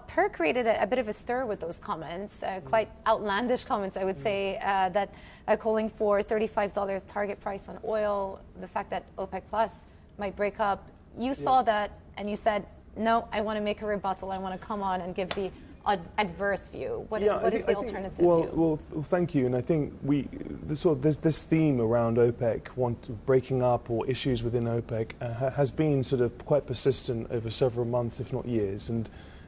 percolated a bit of a stir with those comments, quite outlandish comments, I would say, that calling for $35 target price on oil, the fact that OPEC Plus might break up. You saw that and you said, no, I want to make a rebuttal. I want to come on and give the adverse view. What is the alternative view? Well, thank you. And I think there's this theme around OPEC breaking up or issues within OPEC has been sort of quite persistent over several months, if not years.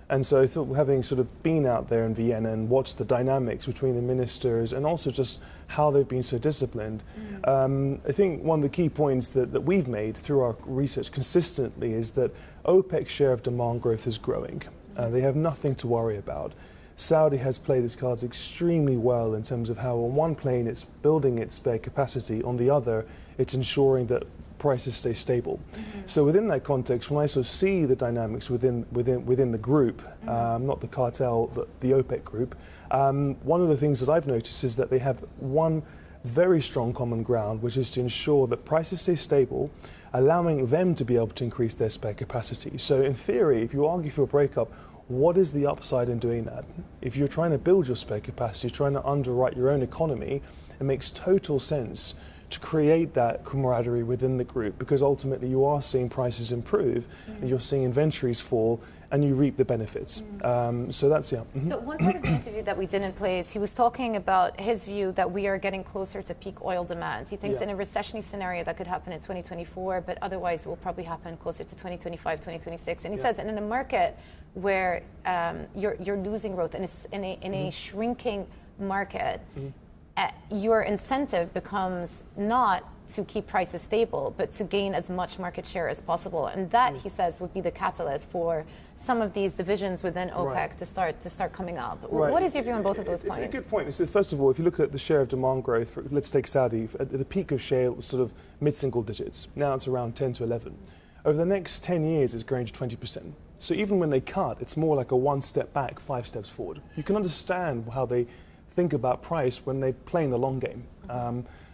And so I thought, having sort of been out there in Vienna and watched the dynamics between the ministers and also just how they've been so disciplined, I think one of the key points that we've made through our research consistently is that OPEC's share of demand growth is growing. They have nothing to worry about. Saudi has played its cards extremely well in terms of how on one plane it's building its spare capacity, on the other it's ensuring that prices stay stable. So within that context, when I sort of see the dynamics within the group, not the cartel, the OPEC group, one of the things that I've noticed is that they have one very strong common ground, which is to ensure that prices stay stable, allowing them to be able to increase their spare capacity. So in theory, if you argue for a breakup, what is the upside in doing that? If you're trying to build your spare capacity, trying to underwrite your own economy, it makes total sense to create that camaraderie within the group, because ultimately you are seeing prices improve and you're seeing inventories fall and you reap the benefits. So that's, yeah. So one part of the interview that we didn't play is he was talking about his view that we are getting closer to peak oil demand. He thinks in a recessionary scenario that could happen in 2024, but otherwise it will probably happen closer to 2025, 2026. And he says, and in a market where you're losing growth in a shrinking market, your incentive becomes not to keep prices stable, but to gain as much market share as possible. And that, he says, would be the catalyst for some of these divisions within OPEC to start coming up. What is your view on both of those points? It's a good point. So first of all, if you look at the share of demand growth, let's take Saudi, at the peak of shale it was sort of mid-single digits. Now it's around 10 to 11. Over the next 10 years, it's growing to 20%. So even when they cut, it's more like a one step back, 5 steps forward. You can understand how they think about price when they play in the long game.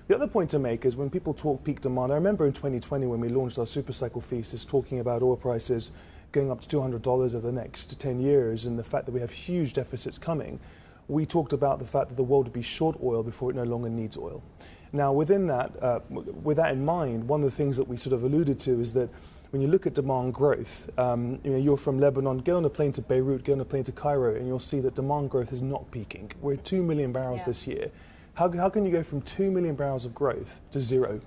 The other point to make is when people talk peak demand, I remember in 2020 when we launched our super cycle thesis talking about oil prices going up to $200 over the next 10 years and the fact that we have huge deficits coming, we talked about the fact that the world would be short oil before it no longer needs oil. Now within that, with that in mind, one of the things that we sort of alluded to is that when you look at demand growth, you're from Lebanon, get on a plane to Beirut, get on a plane to Cairo, and you'll see that demand growth is not peaking. We're at 2 million barrels this year. How can you go from 2 million barrels of growth to zero?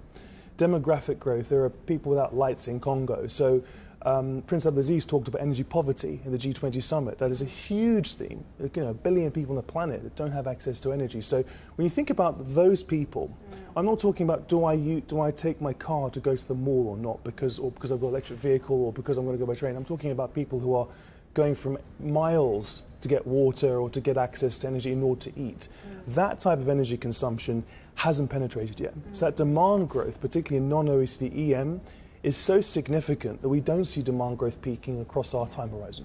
Demographic growth, there are people without lights in Congo. So Prince Abdulaziz talked about energy poverty in the G20 summit. That is a huge theme. A billion people on the planet that don't have access to energy. So when you think about those people, I'm not talking about do I take my car to go to the mall or not because I've got an electric vehicle or because I'm going to go by train. I'm talking about people who are going from miles to get water or to get access to energy in order to eat. That type of energy consumption hasn't penetrated yet. So that demand growth, particularly in non-OECD EM, is so significant that we don't see demand growth peaking across our time horizon.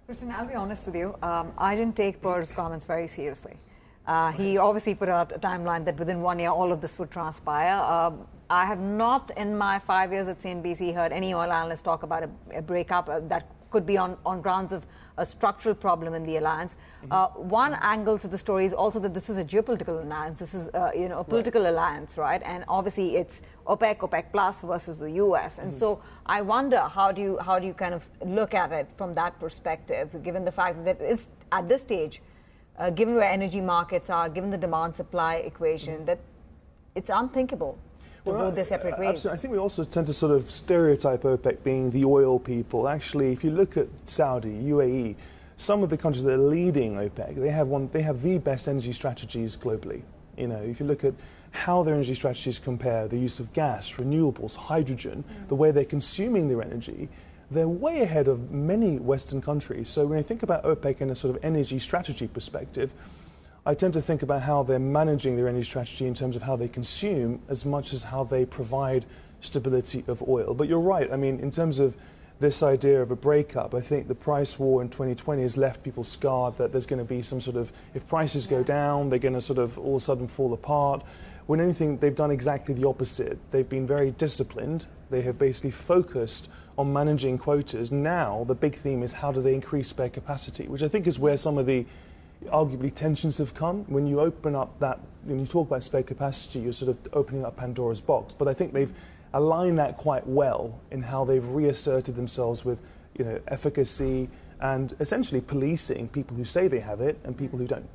Christyan, I'll be honest with you. I didn't take Burr's comments very seriously. He obviously put out a timeline that within 1 year all of this would transpire. I have not in my 5 years at CNBC heard any oil analyst talk about a breakup that could be on grounds of a structural problem in the alliance. One angle to the story is also that this is a geopolitical alliance. This is a political alliance, right? And obviously it's OPEC Plus versus the US. And so I wonder how do you kind of look at it from that perspective, given the fact that it's at this stage, given where energy markets are, given the demand-supply equation, that it's unthinkable to go their separate ways. Absolutely. I think we also tend to sort of stereotype OPEC being the oil people. Actually, if you look at Saudi, UAE, some of the countries that are leading OPEC, they have the best energy strategies globally. If you look at how their energy strategies compare, the use of gas, renewables, hydrogen, the way they're consuming their energy, they're way ahead of many Western countries. So when you think about OPEC in a sort of energy strategy perspective, I tend to think about how they're managing their energy strategy in terms of how they consume as much as how they provide stability of oil. But you're right. I mean, in terms of this idea of a breakup, I think the price war in 2020 has left people scarred that there's going to be some sort of, if prices go down, they're going to sort of all of a sudden fall apart. When anything, they've done exactly the opposite. They've been very disciplined. They have basically focused on managing quotas. Now the big theme is how do they increase spare capacity, which I think is where some of the arguably tensions have come. When you open up that, when you talk about spare capacity, you're sort of opening up Pandora's box. But I think they've aligned that quite well in how they've reasserted themselves with, efficacy and essentially policing people who say they have it and people who don't.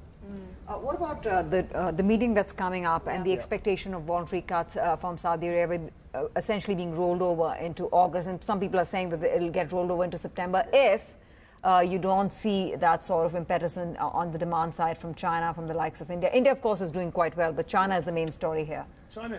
What about the meeting that's coming up and the expectation of voluntary cuts from Saudi Arabia essentially being rolled over into August? And some people are saying that it'll get rolled over into September if you don't see that sort of impetus on the demand side from China, from the likes of India. India, of course, is doing quite well, but China is the main story here.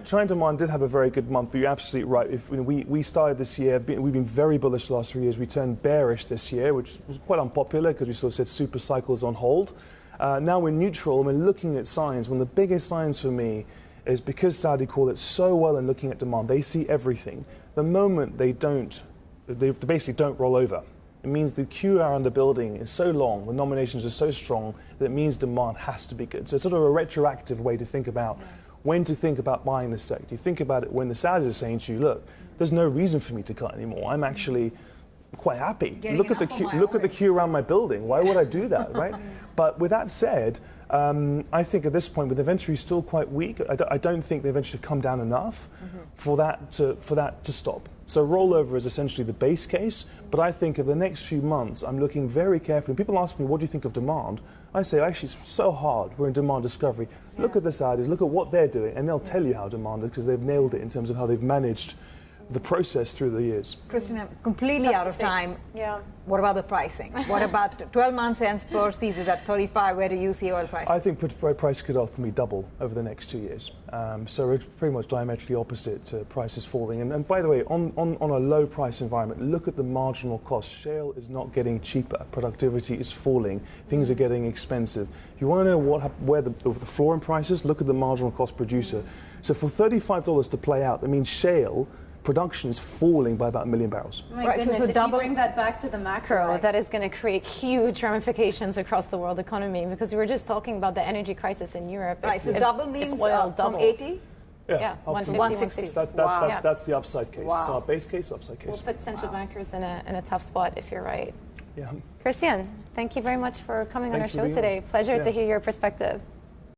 China demand did have a very good month, but you're absolutely right. If we started this year, we've been very bullish the last 3 years. We turned bearish this year, which was quite unpopular because we sort of said super cycles on hold. Now we're neutral and we're looking at signs. One of the biggest signs for me is because Saudi call it so well in looking at demand, they see everything. The moment they basically don't roll over. It means the queue around the building is so long, the nominations are so strong, that it means demand has to be good. So it's sort of a retroactive way to think about when to think about buying this sector. You think about it when the Saudis are saying to you, look, there's no reason for me to cut anymore. I'm actually quite happy. Look at the queue around my building. Why would I do that, right? But with that said, I think at this point, with inventory still quite weak, I don't think the inventory have come down enough for that to stop. So rollover is essentially the base case, but I think of the next few months, I'm looking very carefully. When people ask me, what do you think of demand? I say, actually, it's so hard. We're in demand discovery. Look at the Saudis, look at what they're doing, and they'll tell you how demand is because they've nailed it in terms of how they've managed the process through the years. Christyan, I'm completely out of time. Yeah. What about the pricing? What about 12 months hence per season is at 35? Where do you see oil prices? I think price could ultimately double over the next 2 years. So it's pretty much diametrically opposite to prices falling. And by the way, on a low price environment, look at the marginal cost. Shale is not getting cheaper. Productivity is falling. Things are getting expensive. If you want to know where the floor in prices, look at the marginal cost producer. So for $35 to play out, that means shale production is falling by about 1 million barrels. My goodness, if you bring that back to the macro, that is going to create huge ramifications across the world economy, because we were just talking about the energy crisis in Europe. Right, so double means oil from 80? Yeah, 150, 160. That's the upside case. Wow. So our base case, upside case. We'll put central bankers in a tough spot if you're right. Yeah. Christyan, thank you very much for coming on our show today. Pleasure to hear your perspective.